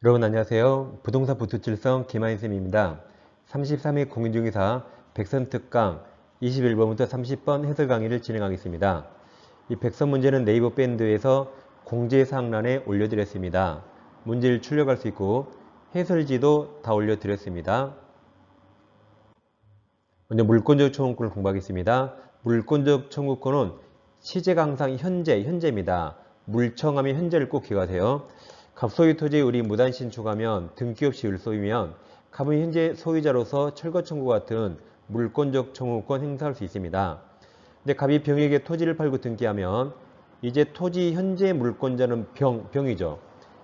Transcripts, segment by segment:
여러분 안녕하세요. 부동산 부투칠성 김하인쌤입니다. 33회 공인중개사 백선 특강 21번부터 30번 해설 강의를 진행하겠습니다. 이 백선 문제는 네이버 밴드에서 공지사항란에 올려드렸습니다. 문제를 출력할 수 있고 해설지도 다 올려드렸습니다. 먼저 물권적 청구권을 공부하겠습니다. 물권적 청구권은 시제가 항상 현재입니다. 물청하면 현재를 꼭 기억하세요. 갑 소유 토지에 을이 무단 신축하면 등기 없이 을 소유면 갑은 현재 소유자로서 철거 청구 같은 물권적 청구권 행사할 수 있습니다. 근데 갑이 병에게 토지를 팔고 등기하면 이제 토지 현재 물권자는 병이죠.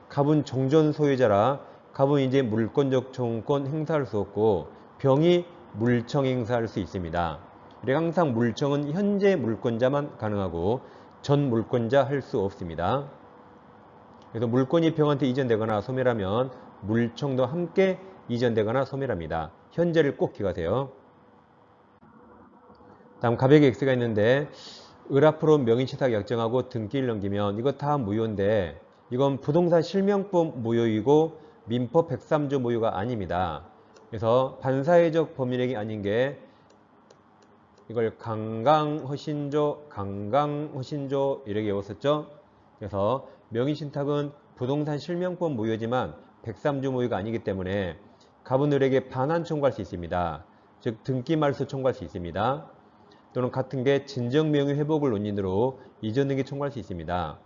갑은 종전 소유자라 갑은 이제 물권적 청구권 행사할 수 없고 병이 물청 행사할 수 있습니다. 그래서 항상 물청은 현재 물권자만 가능하고 전 물권자 할 수 없습니다. 그래서 물권이 병한테 이전되거나 소멸하면 물청도 함께 이전되거나 소멸합니다. 현재를 꼭 기억하세요. 다음 갑에게 X가 있는데 을 앞으로 명의신탁 약정하고 등기를 넘기면 이거 다 무효인데 이건 부동산 실명법 무효이고 민법 103조 무효가 아닙니다. 그래서 반사회적 법률행위 아닌 게 이걸 강강허신조 이렇게 외웠었죠. 그래서 명의신탁은 부동산 실명법 무효지만 103조 무효가 아니기 때문에 갑은 을에게 반환 청구할 수 있습니다. 즉 등기 말소 청구할 수 있습니다. 또는 같은 게 진정명의 회복을 원인으로 이전 등기 청구할 수 있습니다.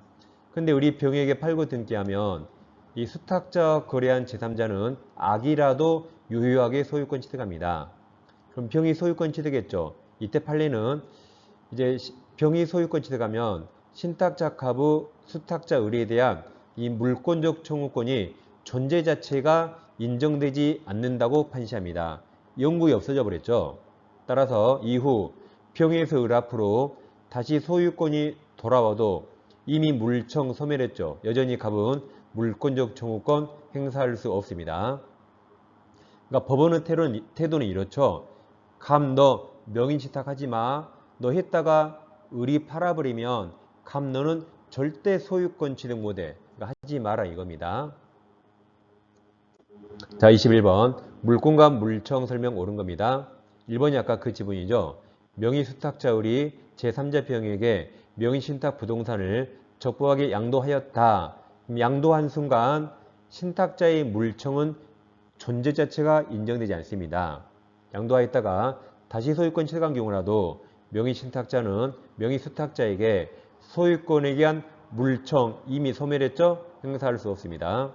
근데 우리 병에게 팔고 등기하면 이 수탁자 거래한 제3자는 악이라도 유효하게 소유권 취득합니다. 그럼 병이 소유권 취득했죠. 이때 판례는 이제 병이 소유권 취득하면 신탁자 갑의 수탁자 을에 대한 이 물권적 청구권이 존재 자체가 인정되지 않는다고 판시합니다. 영구히 없어져 버렸죠. 따라서 이후 병에서 을 앞으로 다시 소유권이 돌아와도 이미 물청 소멸했죠. 여전히 갑은 물권적 청구권 행사할 수 없습니다. 그러니까 법원의 태도는 이렇죠. 갑 너 명의신탁하지 마. 너 했다가 을이 팔아버리면 갑 너는 절대 소유권 취득 못해. 그러니까 하지 마라 이겁니다. 자 21번 물권과 물청 설명 옳은 겁니다. 1번이 아까 그 지분이죠. 명의수탁자 을이 제3자 병에게 명의신탁 부동산을 적법하게 양도하였다. 양도한 순간 신탁자의 물청은 존재 자체가 인정되지 않습니다. 양도하였다가 다시 소유권 취득한 경우라도 명의신탁자는 명의수탁자에게 소유권에 의한 물청 이미 소멸했죠? 행사할 수 없습니다.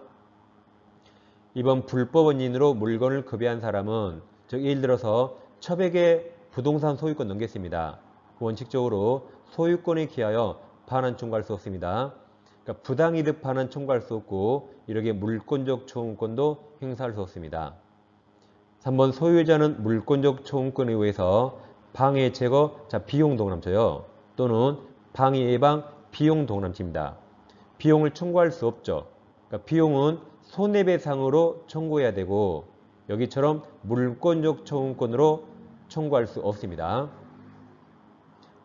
이번 불법 원인으로 물건을 급여한 사람은 즉 예를 들어서 첩에게 부동산 소유권 넘겼습니다. 원칙적으로 소유권에 기하여 반환 청구할 수 없습니다. 그러니까 부당이득 반환 청구할 수 없고 이렇게 물권적 청구권도 행사할 수 없습니다. 3번 소유자는 물권적 청구권에 의해서 방해 제거, 비용 동남쳐요. 또는 방해 예방, 비용 동남칩니다. 비용을 청구할 수 없죠. 그러니까 비용은 손해배상으로 청구해야 되고 여기처럼 물권적 청구권으로 청구할 수 없습니다.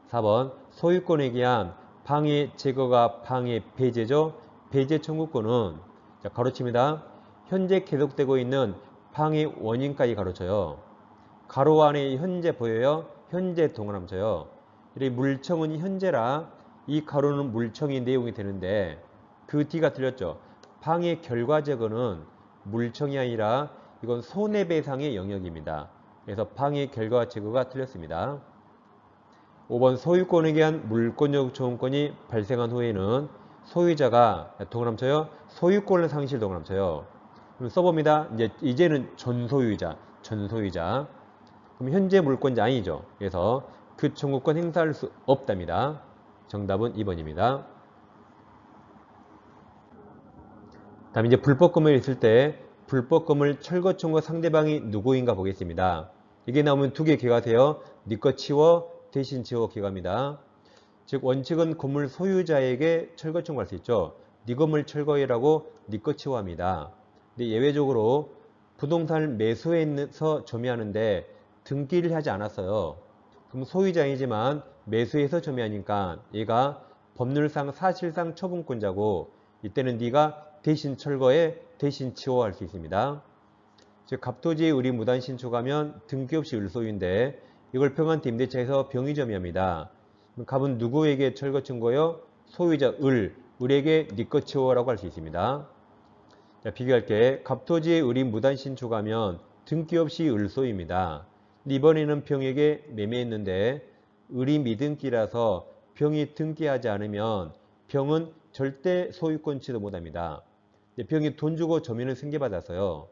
4번 소유권에 기한 방해 제거가 방해 배제죠. 배제 청구권은 가로칩니다. 현재 계속되고 있는 방해 원인까지 가로쳐요. 가로 안에 현재 보여요. 현재 동그라쳐요. 이 물청은 현재라 이 가로는 물청의 내용이 되는데 그 뒤가 틀렸죠. 방해 결과 제거는 물청이 아니라 이건 손해배상의 영역입니다. 그래서 방해 결과 제거가 틀렸습니다. 5번 소유권에 의한 물권적 청구권이 발생한 후에는 소유자가 동그라쳐요. 소유권을 상실 동그라쳐요. 그럼 써봅니다. 이제는 전소유자. 그럼 현재 물권자 아니죠. 그래서 그 청구권 행사할 수 없답니다. 정답은 2번입니다. 다음 이제 불법금을 있을 때 불법금을 철거 청구 상대방이 누구인가 보겠습니다. 이게 나오면 두 개 기억하세요. 네 거 치워, 대신 치워 기억합니다. 즉 원칙은 건물 소유자에게 철거 청구할 수 있죠. 네 건물 철거해라고 네 거 치워합니다. 근데 예외적으로 부동산을 매수해서 점유하는데 등기를 하지 않았어요. 그럼 소유자이지만 매수해서 점유하니까 얘가 법률상 사실상 처분권자고 이때는 네가 대신 철거해 대신 치워할 수 있습니다. 즉 갑토지의 을이 무단 신축하면 등기 없이 을 소유인데 이걸 평한테 임대차에서 병이 점유합니다. 갑은 누구에게 철거 청구요? 소유자 을에게 네 것 치워라고 할 수 있습니다. 자, 비교할게. 갑토지의 을이 무단 신축하면 등기 없이 을 소유입니다. 이번에는 병에게 매매했는데 을이 미등기라서 병이 등기하지 않으면 병은 절대 소유권 취소 못합니다. 병이 돈 주고 점유를 승계받았어요.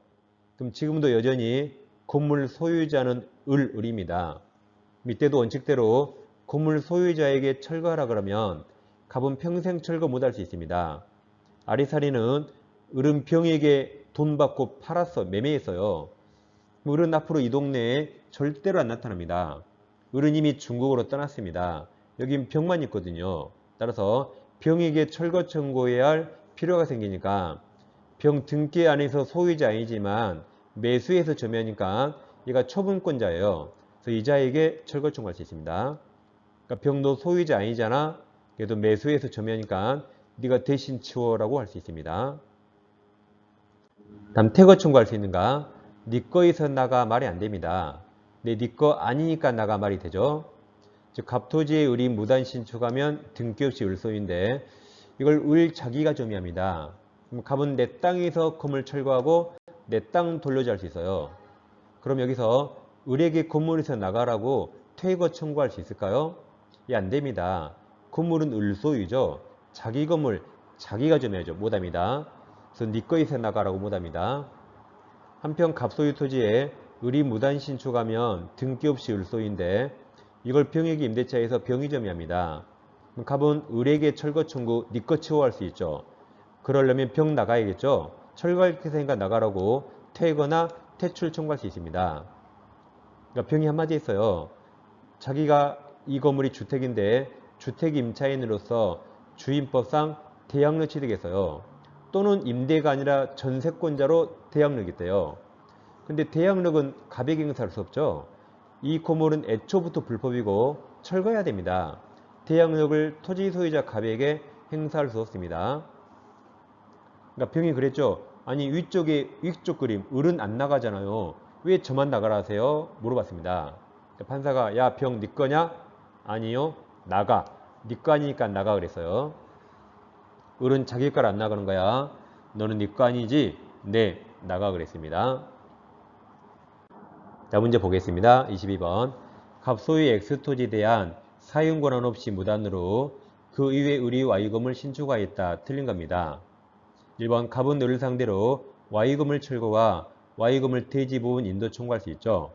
그럼 지금도 여전히 건물 소유자는 을입니다. 이때도 원칙대로 건물 소유자에게 철거하라 그러면 갑은 평생 철거 못할 수 있습니다. 아리사리는 을은 병에게 돈 받고 팔았어, 매매했어요. 을은 앞으로 이 동네에 절대로 안 나타납니다. 을은 이미 중국으로 떠났습니다. 여긴 병만 있거든요. 따라서 병에게 철거 청구해야 할 필요가 생기니까 병 등기 안에서 소유자 아니지만 매수해서 점유하니까 얘가 처분권자예요. 그래서 이자에게 철거 청구할 수 있습니다. 그러니까 병도 소유자 아니잖아. 그래도 매수해서 점유하니까 네가 대신 치워라고 할 수 있습니다. 다음 퇴거 청구할 수 있는가? 네 거에서 나가 말이 안 됩니다. 네 거 아니니까 나가 말이 되죠. 즉 갑토지의 을이 무단 신축하면 등기 없이 을소유인데 이걸 을 자기가 점유합니다. 그럼 갑은 내 땅에서 건물 철거하고 내 땅 돌려줄 수 있어요. 그럼 여기서 을에게 건물에서 나가라고 퇴거 청구할 수 있을까요? 예, 안 됩니다. 건물은 을 소유죠. 자기 건물 자기가 점유하죠. 못합니다. 그래서 네 거에서 나가라고 못합니다. 한편 갑소유 토지에 을이 무단 신축하면 등기 없이 을소유인데 이걸 병에게 임대차에서 병이 점유합니다. 그럼 갑은 을에게 철거 청구 네 거 치워할 수 있죠. 그러려면 병 나가야겠죠. 철거할 테니까 나가라고 퇴거나 퇴출 청구할 수 있습니다. 그러니까 병이 한마디 했어요. 자기가 이 건물이 주택인데 주택 임차인으로서 주임법상 대항력 취득했어요. 또는 임대가 아니라 전세권자로 대항력이 있대요. 근데 대항력은 갑에게 행사할 수 없죠. 이 건물은 애초부터 불법이고 철거해야 됩니다. 대항력을 토지 소유자 갑에게 행사할 수 없습니다. 그러니까 병이 그랬죠. 아니 위쪽 그림 을은 안 나가잖아요. 왜 저만 나가라 하세요? 물어봤습니다. 판사가 야 병 네 거냐? 아니요. 나가. 네 거 아니니까 나가 그랬어요. 을은 자기 거를 안 나가는 거야. 너는 네 거 아니지? 네, 나가 그랬습니다. 자, 문제 보겠습니다. 22번. 갑소유의 X토지에 대한 사용권한 없이 무단으로 그 이외 을이 Y금을 신축하였다. 틀린 겁니다. 1번. 갑은 을을 상대로 Y금을 철거와 Y금을 대지 부분 인도 청구할 수 있죠.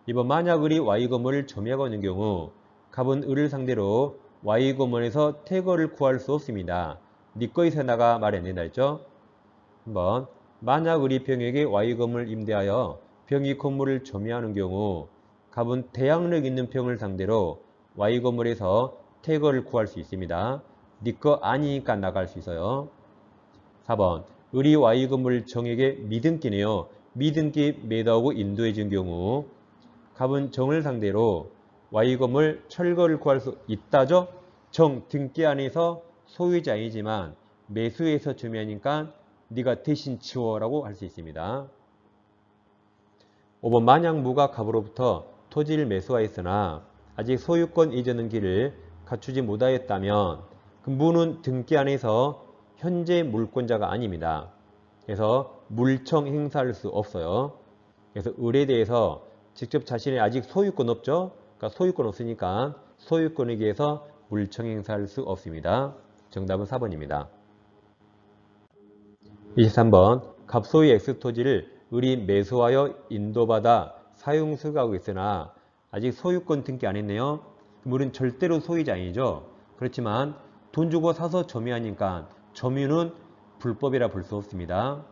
2번. 만약 을이 Y금을 점유하고 있는 경우 갑은 을을 상대로 Y금원에서 퇴거를 구할 수 없습니다. 네 거에서 나가 말이 안 된다 했죠. 한번 만약 을이 병에게 Y금을 임대하여 병이 건물을 점유하는 경우 갑은 대항력 있는 병을 상대로 Y건물에서 퇴거를 구할 수 있습니다. 네 거 아니니까 나갈 수 있어요. 4번 을이 Y건물 정에게 미등기네요. 미등기 매도하고 인도해 준 경우 갑은 정을 상대로 Y건물 철거를 구할 수 있다죠. 정 등기 안에서 소유자이지만 매수해서 점유하니까 네가 대신 치워라고 할 수 있습니다. 5번 만약 무가 갑으로부터 토지를 매수하였으나 아직 소유권 이전 등기를 갖추지 못하였다면 그 무는 등기 안에서 현재 물권자가 아닙니다. 그래서 물청 행사할 수 없어요. 그래서 을에 대해서 직접 자신의 아직 소유권 없죠. 그러니까 소유권 없으니까 소유권에 의해서 물청 행사할 수 없습니다. 정답은 4번입니다. 23번 갑소유 X토지를 을이 매수하여 인도받아 사용 수거하고 있으나 아직 소유권 등기 안 했네요. 물은 절대로 소유자 아니죠. 그렇지만 돈 주고 사서 점유하니까 점유는 불법이라 볼 수 없습니다.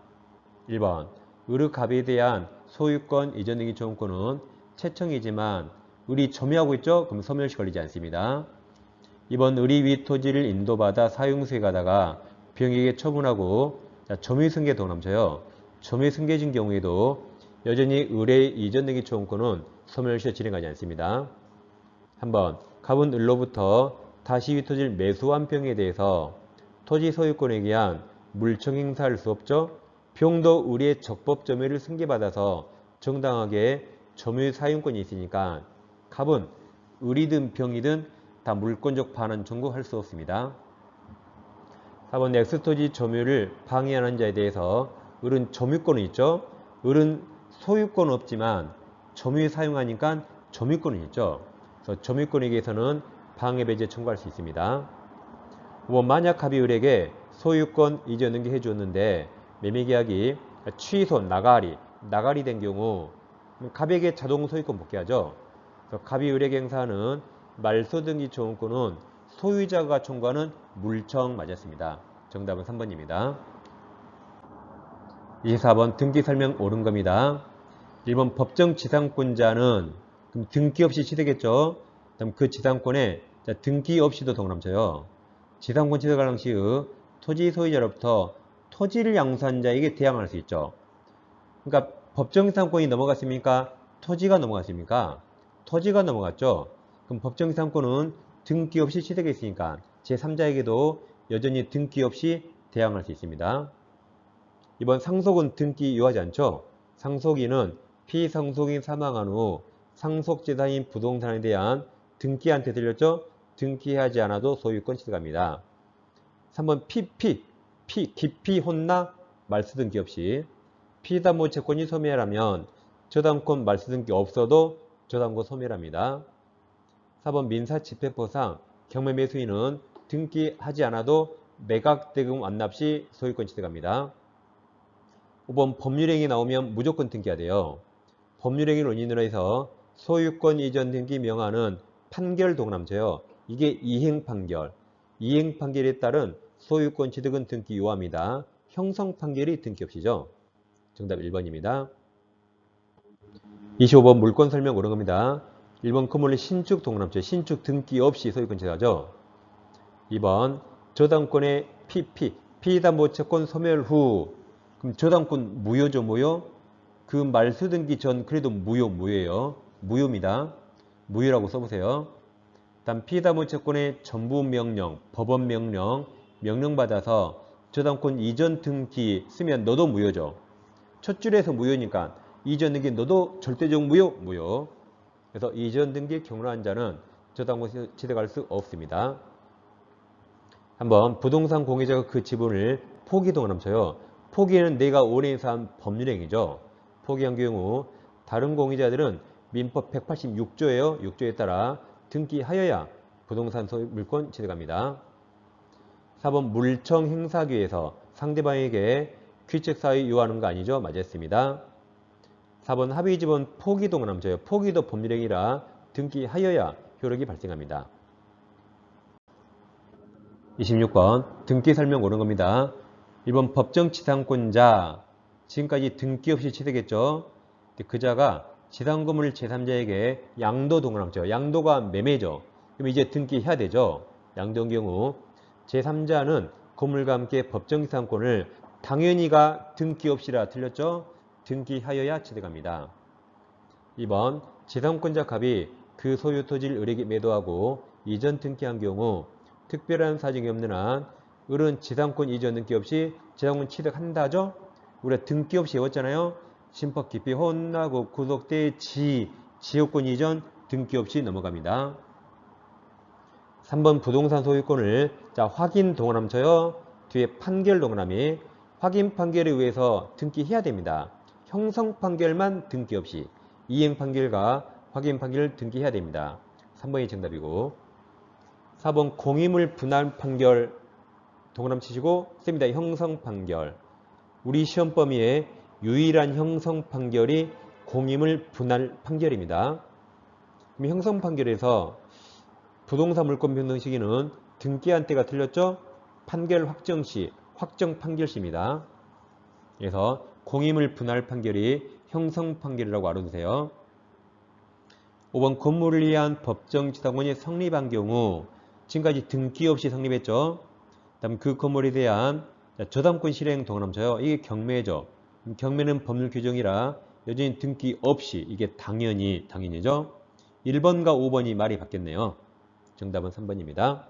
1번 을의 갑에 대한 소유권 이전 등기 청구권은 채청이지만 을이 점유하고 있죠. 그럼 소멸시 걸리지 않습니다. 2번 을이 위 토지를 인도받아 사용수에 가다가 병에게 처분하고 점유승계 더 넘쳐요. 점유승계진 경우에도 여전히 을의 이전 등기 청구권은 소멸시효 진행하지 않습니다. 한번 갑은 을로부터 다시 위 토지를 매수한 병에 대해서 토지 소유권에 의한 물청 행사할 수 없죠. 비용도 의뢰 적법 점유를 승계받아서 정당하게 점유 사용권이 있으니까 갑은 을이든 병이든 다 물권적 반환 청구할 수 없습니다. 4번 X토지 점유를 방해하는 자에 대해서 을은 점유권은 있죠. 을은 소유권은 없지만 점유 사용하니까 점유권은 있죠. 그래서 점유권에 대해서는 방해배제 청구할 수 있습니다. 5번 만약 갑이 을에게 소유권 이전 등기해 주었는데 매매계약이 취소, 나가리 된 경우 갑에게 자동 소유권 복귀하죠. 그래서 갑이 을에게 행사하는 말소등기 조언권은 소유자가 청구하는 물청 맞았습니다. 정답은 3번입니다. 24번 등기 설명 옳은 겁니다. 1번 법정 지상권자는 그럼 등기 없이 취득했죠. 그럼 그 지상권에 등기 없이도 동그라쳐요. 지상권 취득할 시의 토지 소유자로부터 토지를 양수한 자에게 대항할 수 있죠. 그러니까 법정 지상권이 넘어갔습니까? 토지가 넘어갔습니까? 토지가 넘어갔죠. 그럼 법정 지상권은 등기 없이 취득했으니까 제3자에게도 여전히 등기 없이 대항할 수 있습니다. 이번 상속은 등기 요하지 않죠. 상속인은 피상속인 사망한 후 상속재산인 부동산에 대한 등기한테 들렸죠. 등기하지 않아도 소유권 취득합니다. 3번 깊이 혼나 말소등기 없이 피담보 채권이 소멸하면 저당권 말소등기 없어도 저당권 소멸합니다. 4번 민사집행법상 경매매수인은 등기하지 않아도 매각대금 완납 시 소유권 취득합니다. 5번 법률행위 나오면 무조건 등기해야 돼요. 법률행위 원인으로 해서 소유권 이전 등기 명하는 판결 동그라쳐요. 이게 이행판결. 이행판결에 따른 소유권 취득은 등기 요합니다. 형성판결이 등기 없이죠. 정답 1번입니다. 25번 물권 설명 옳은 겁니다. 1번 건물의 신축 동그라쳐 신축 등기 없이 소유권 취득하죠. 2번 저당권의 피담보채권 소멸 후 그럼 저당권 무효죠. 무효. 그 말소 등기 전 그래도 무효예요. 무효입니다. 무효라고 써보세요. 다음 피담보채권의 전부 명령, 법원 명령받아서 저당권 이전 등기 쓰면 너도 무효죠. 첫 줄에서 무효니까 이전 등기 너도 절대적 무효. 그래서 이전 등기 경로한 자는 저당권 취득할 수 없습니다. 한번 부동산 공유자가 그 지분을 포기 동그라쳐요. 포기는 내가 원해서 한 법률행위죠. 포기한 경우 다른 공유자들은 민법 186조예요. 6조에 따라 등기하여야 부동산 소유 물권 취득합니다. 4번 물청 행사하기 위해서 상대방에게 규칙 사유 요하는 거 아니죠? 맞았습니다. 4번 합의 지분 포기 동그라쳐요. 포기도 법률행위라 등기하여야 효력이 발생합니다. 26번 등기 설명 옳은 겁니다. 1번 법정 지상권자 지금까지 등기 없이 취득했죠. 그 자가 지상 건물을 제3자에게 양도 동그라쳐 양도가 매매죠. 그럼 이제 등기해야 되죠. 양도인 경우 제3자는 건물과 함께 법정 지상권을 당연히가 등기 없이라 틀렸죠. 등기하여야 취득합니다. 2번 지상권자 갑이 그 소유 토지를 을에게 매도하고 이전 등기한 경우 특별한 사정이 없는 한 을은 지상권 이전 등기 없이 지상권 취득한다죠. 우리가 등기 없이 외웠잖아요. 심법 깊이 혼나고 구속대 지역권 이전 등기 없이 넘어갑니다. 3번 부동산 소유권을 확인 동그라쳐요. 뒤에 판결 동그라미 확인 판결에 의해서 등기해야 됩니다. 형성 판결만 등기 없이 이행 판결과 확인 판결을 등기해야 됩니다. 3번이 정답이고 4번 공유물 분할 판결 동그라미 치시고 씁니다. 형성 판결. 우리 시험 범위에 유일한 형성 판결이 공유물 분할 판결입니다. 그럼 형성 판결에서 부동산 물권 변동 시기는 등기한 때가 틀렸죠? 판결 확정 시, 확정 판결 시입니다. 그래서 공유물 분할 판결이 형성 판결이라고 알아두세요. 5번 건물을 위한 법정 지상권이 성립한 경우 지금까지 등기 없이 성립했죠. 다음 그 건물에 대한 저당권 실행 동그라쳐요. 이게 경매죠. 경매는 법률 규정이라 여전히 등기 없이 이게 당연히죠. 1번과 5번이 말이 바뀌었네요. 정답은 3번입니다.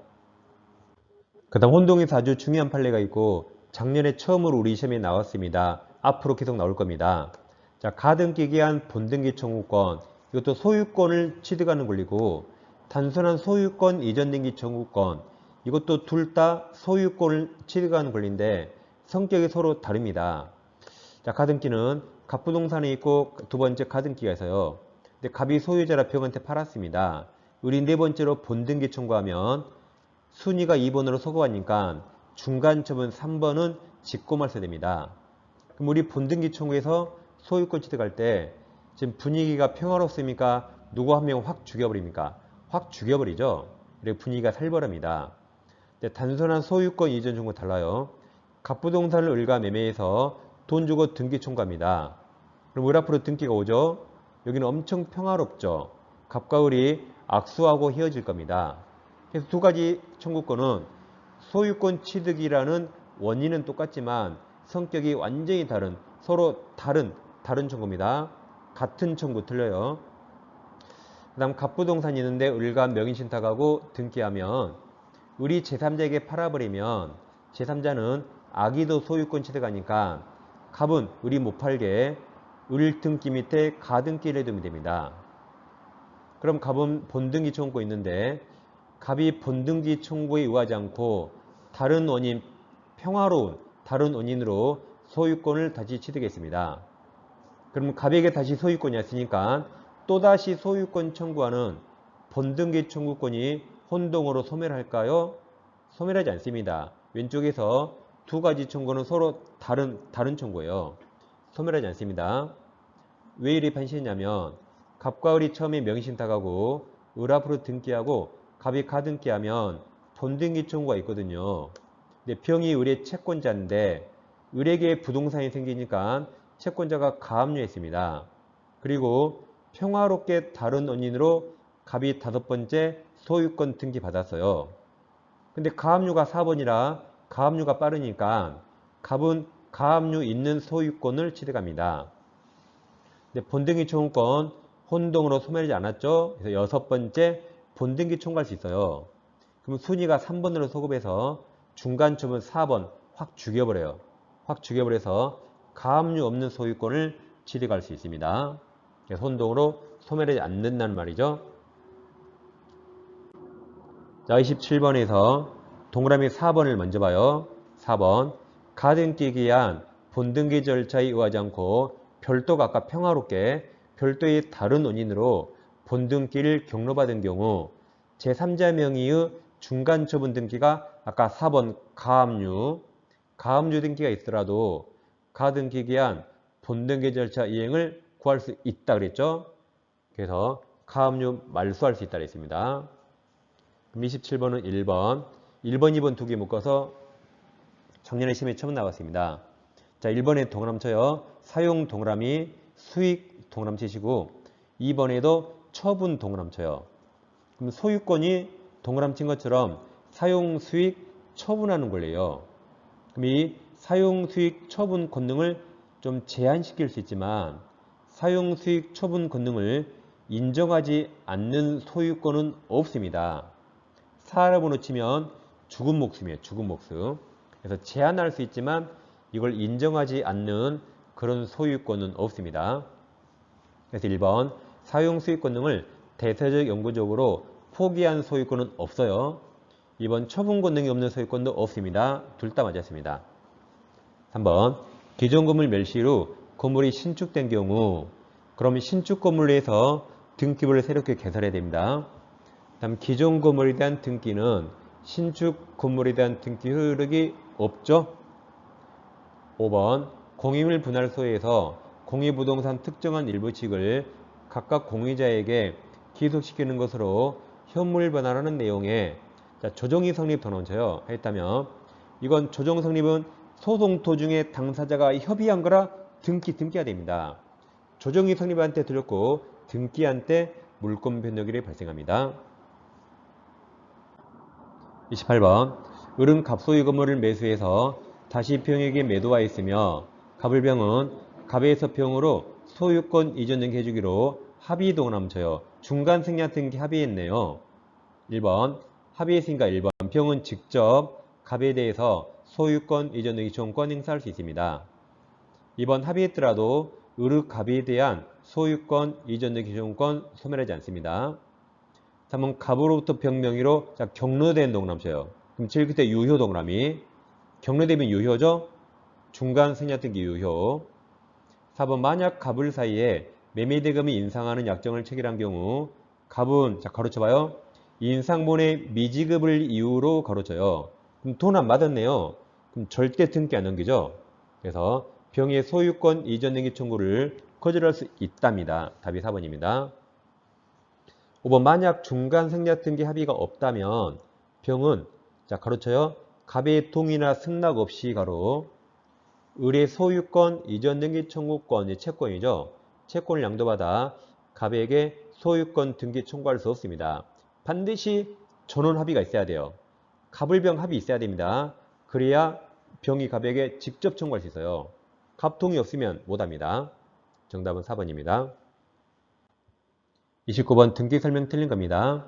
그 다음 혼동에서 아주 중요한 판례가 있고 작년에 처음으로 우리 시험에 나왔습니다. 앞으로 계속 나올 겁니다. 자, 가등기 기한 본등기 청구권, 이것도 소유권을 취득하는 권리고, 단순한 소유권 이전 등기 청구권, 이것도 둘 다 소유권을 취득하는 권리인데 성격이 서로 다릅니다. 자, 가등기는 갑부동산에 있고 두 번째 가등기가 있어요. 근데 갑이 소유자라 병한테 팔았습니다. 우리 네 번째로 본등기 청구하면 순위가 2번으로 서고하니까 중간 처분 3번은 직고말소 됩니다. 그럼 우리 본등기 청구에서 소유권 취득할 때 지금 분위기가 평화롭습니까? 누구 한 명 확 죽여버립니까? 확 죽여버리죠. 그리고 분위기가 살벌합니다. 단순한 소유권 이전 청구 달라요. 갑부동산을 을과 매매해서 돈 주고 등기 청구합니다. 그럼 을 앞으로 등기가 오죠. 여기는 엄청 평화롭죠. 갑과 을이 악수하고 헤어질 겁니다. 그래서 두 가지 청구권은 소유권 취득이라는 원인은 똑같지만 성격이 완전히 다른, 서로 다른 청구입니다. 같은 청구 틀려요. 그 다음 갑부동산이 있는데 을과 명의신탁하고 등기하면 을이 제3자에게 팔아버리면 제3자는 악의도 소유권 취득하니까 갑은 을이 못 팔게 을 등기 밑에 가등기를 해두면 됩니다. 그럼 갑은 본등기 청구가 있는데 갑이 본등기 청구에 의하지 않고 다른 원인, 평화로운 다른 원인으로 소유권을 다시 취득했습니다. 그럼 갑에게 다시 소유권이 왔으니까 또다시 소유권 청구하는 본등기 청구권이 혼동으로 소멸할까요? 소멸하지 않습니다. 왼쪽에서 두 가지 청구는 서로 다른 청구예요. 소멸하지 않습니다. 왜 이리 판시했냐면 갑과 을이 처음에 명의신탁하고 을 앞으로 등기하고 갑이 가등기하면 본등기 청구가 있거든요. 근데 병이 을의 채권자인데 을에게 부동산이 생기니까 채권자가 가압류했습니다. 그리고 평화롭게 다른 원인으로 갑이 5번째 소유권 등기 받았어요. 근데 가압류가 4번이라 가압류가 빠르니까 갑은 가압류 있는 소유권을 취득합니다. 근데 본등기 청구권 혼동으로 소멸하지 않았죠? 그래서 6번째 본등기 청구할 수 있어요. 그럼 순위가 3번으로 소급해서 중간 처분 4번 확 죽여버려요. 확 죽여버려서 가압류 없는 소유권을 취득할 수 있습니다. 그래서 혼동으로 소멸하지 않는다는 말이죠. 자, 27번에서 동그라미 4번을 먼저 봐요. 4번 가등기 기한 본등기 절차에 의하지 않고 별도가 아까 평화롭게 별도의 다른 원인으로 본등기를 경로받은 경우 제3자 명의의 중간 처분 등기가 아까 4번 가압류 등기가 있더라도 가등기 기한 본등기 절차 이행을 구할 수 있다 그랬죠. 그래서 가압류 말소할 수 있다 그랬습니다. 그럼 27번은 1번, 2번 두 개 묶어서 작년에 시험에 처음 나왔습니다. 자, 1번에 동그라미 쳐요. 사용 동그라미, 수익 동그라미 치시고 2번에도 처분 동그라미 쳐요. 그럼 소유권이 동그라미 친 것처럼 사용, 수익, 처분하는 권리예요. 그럼 이 사용, 수익, 처분 권능을 좀 제한시킬 수 있지만 사용, 수익, 처분 권능을 인정하지 않는 소유권은 없습니다. 사람으로 치면 죽은 목숨이에요. 죽은 목숨. 그래서 제한할 수 있지만 이걸 인정하지 않는 그런 소유권은 없습니다. 그래서 1번 사용 수익 권능을 대체적 영구적으로 포기한 소유권은 없어요. 2번 처분 권능이 없는 소유권도 없습니다. 둘 다 맞았습니다. 3번 기존 건물 멸실 후 건물이 신축된 경우 그럼 신축 건물로 해서 등기부를 새롭게 개설해야 됩니다. 다음 기존 건물에 대한 등기는 신축 건물에 대한 등기 효력이 없죠. 5번 공유물 분할소에서 공유부동산 특정한 일부칙을 각각 공유자에게 기속시키는 것으로 현물 변환하는 내용에 조정이 성립 더 넣어줘요. 했다면 이건 조정 성립은 소송 도중에 당사자가 협의한 거라 등기해야 됩니다. 조정이 성립한 때 들었고 등기한 때 물권 변동일이 발생합니다. 28번 을은 갑소유 건물을 매수해서 다시 병에게 매도하였으며 갑을병은 갑에서 병으로 소유권 이전 등기 해주기로 합의 동그라미 쳐요. 중간 생략 등기 합의했네요. 1번 합의했으니까 1번 병은 직접 갑에 대해서 소유권 이전 등기 청구권 행사할 수 있습니다. 이번 합의했더라도 을의 대한 소유권, 이전 등기 추정권 소멸하지 않습니다. 3번 갑으로부터 병명의로 자, 경로된 동그라미. 그럼 제일 끝에 유효 동그라미. 경로되면 유효죠? 중간 승낙 등기 유효. 4번 만약 갑을 사이에 매매대금이 인상하는 약정을 체결한 경우 갑은 자 가로쳐봐요. 인상분의 미지급을 이유로 가로쳐요. 그럼 돈 안 받았네요. 그럼 절대 등기 안 넘기죠. 그래서 병의 소유권 이전 등기 청구를 거절할 수 있답니다. 답이 4번입니다. 5번 만약 중간 승낙 등기 합의가 없다면 병은 자 가로쳐요. 갑의 동의나 승낙 없이 가로 을의 소유권 이전 등기 청구권 채권이죠. 채권을 양도받아 갑에게 소유권 등기 청구할 수 없습니다. 반드시 전원 합의가 있어야 돼요. 갑을병 합의 있어야 됩니다. 그래야 병이 갑에게 직접 청구할 수 있어요. 갑 동의 없으면 못합니다. 정답은 4번입니다. 29번 등기 설명 틀린 겁니다.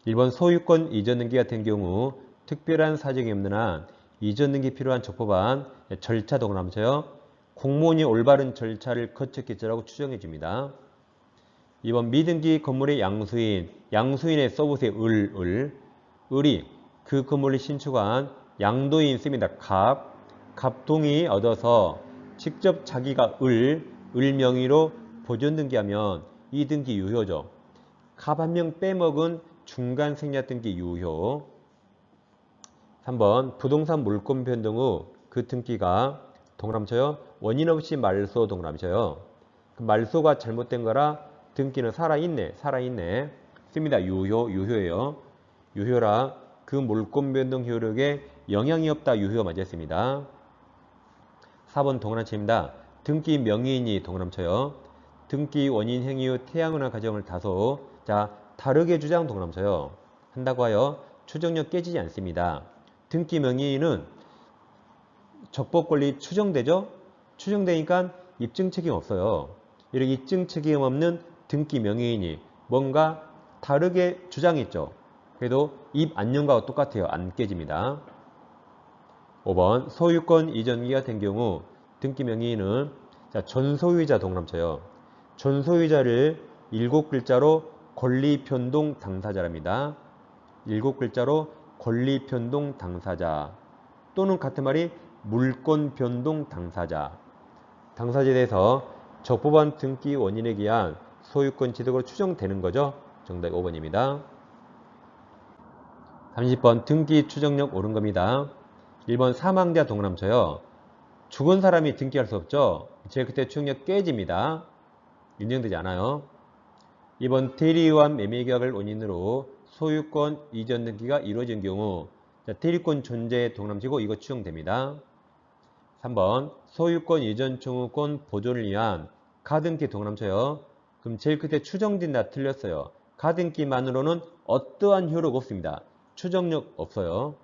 1번 소유권 이전 등기 같은 경우 특별한 사정이 없는 한 이전 등기 필요한 적법한 절차 동그라미쳐요. 공무원이 올바른 절차를 거쳤겠지라고 추정해 줍니다. 2번 미등기 건물의 양수인의 써보세요. 을이 그 건물을 신축한 양도인 씁니다. 갑 동의 얻어서 직접 자기가 을 명의로 보존 등기하면 이 등기 유효죠. 갑 한 명 빼먹은 중간 생략 등기 유효. 3번 부동산 물권 변동 후 그 등기가 동그라미쳐요. 원인 없이 말소 동그라미쳐요. 그 말소가 잘못된 거라 등기는 살아있네. 씁니다. 유효예요. 유효라 그 물권 변동 효력에 영향이 없다. 유효가 맞았습니다. 4번 동그라미칩니다. 등기 명의인이 동그라미쳐요. 등기 원인 행위 후 태양은화 과정을 다소 다르게 주장 동그라미쳐요. 한다고 하여 추정력 깨지지 않습니다. 등기 명의인은 적법 권리 추정되죠? 추정되니까 입증 책임 없어요. 이렇게 입증 책임 없는 등기 명의인이 뭔가 다르게 주장했죠. 그래도 입 안녕과 똑같아요. 안 깨집니다. 5번 소유권 이전기 같은 경우 등기 명의인은 전소유자 동그라미쳐요. 전소유자를 7글자로 권리변동 당사자랍니다. 7글자로 권리변동 당사자 또는 같은 말이 물권변동 당사자. 당사자에 대해서 적법한 등기 원인에 의한 소유권 취득으로 추정되는 거죠. 정답이 5번입니다. 30번 등기 추정력 옳은 겁니다. 1번 사망자 동그라미쳐요. 죽은 사람이 등기할 수 없죠. 제일 그때 추정력 깨집니다. 인정되지 않아요. 2번 대리에 의한 매매계약을 원인으로 소유권 이전 등기가 이루어진 경우 대리권 존재 동그라미치고 이거 추정됩니다. 3번 소유권 이전 청구권 보존을 위한 가등기 동그라미쳐요. 그럼 제일 끝에 추정된다 틀렸어요. 가등기만으로는 어떠한 효력 없습니다. 추정력 없어요.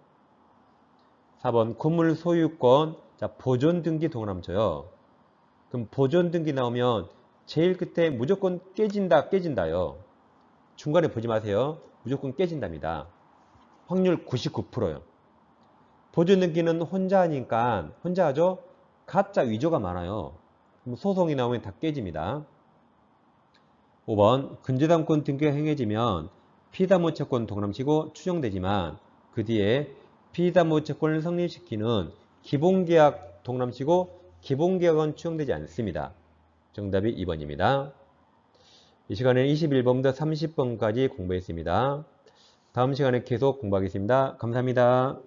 4번 건물 소유권 보존 등기 동그라미쳐요. 그럼 보존 등기 나오면 제일 끝에 무조건 깨진다요. 중간에 보지 마세요. 무조건 깨진답니다. 확률 99%요. 보존 등기는 혼자 하니까 혼자 하죠. 가짜 위조가 많아요. 그럼 소송이 나오면 다 깨집니다. 5번 근저당권 등기가 행해지면 피담보채권 동그라미치고 추정되지만 그 뒤에 피담보채권을 성립시키는 기본계약 동그라미치고 기본계약은 추정되지 않습니다. 정답이 2번입니다. 이 시간에는 21번부터 30번까지 공부했습니다. 다음 시간에 계속 공부하겠습니다. 감사합니다.